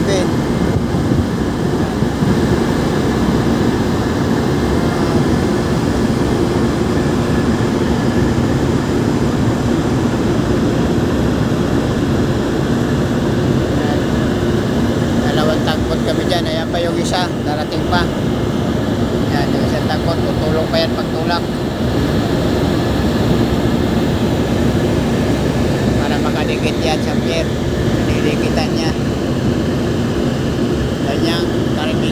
11. Dalawang tangkot kami dyan. Ayan pa yung isa, darating pa. Yan, yung isang tangkot, tutulong pa yan pagtulak para makadikit yan sa pier. Nilikitan niya. Kanyang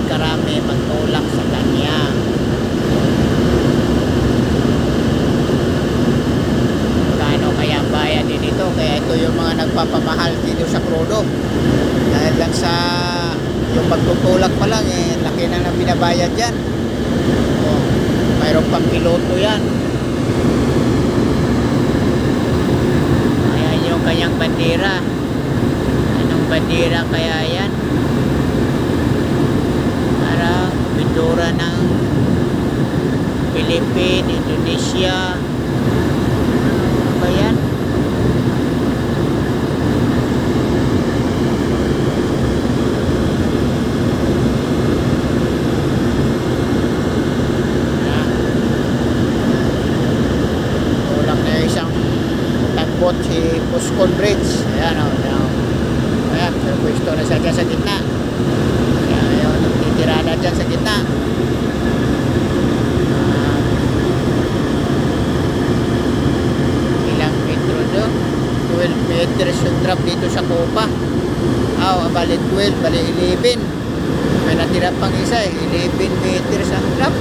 karami pagtulak sa kanya. Kano kaya bayad din ito? Kaya ito yung mga nagpapamahal dito sa krudo. Dahil lang sa yung pagtutulak pa lang, laki na ng binabayad dyan. Mayroon pang piloto yan. Ayan yung kanyang bandera. Anong bandera kaya yan? Para pintura ng Philippines, Indonesia. Ano ba yan? Si Puscon Bridge. Ayan o. Ayan, pwesto na siya dyan sa gitna. Ayan, ayun, titirada dyan sa gitna. Ilang metro doon? 12 meters yung drop dito sa Copa. Bali 12, bali 11. May natira pang isa 11 meters ang drop.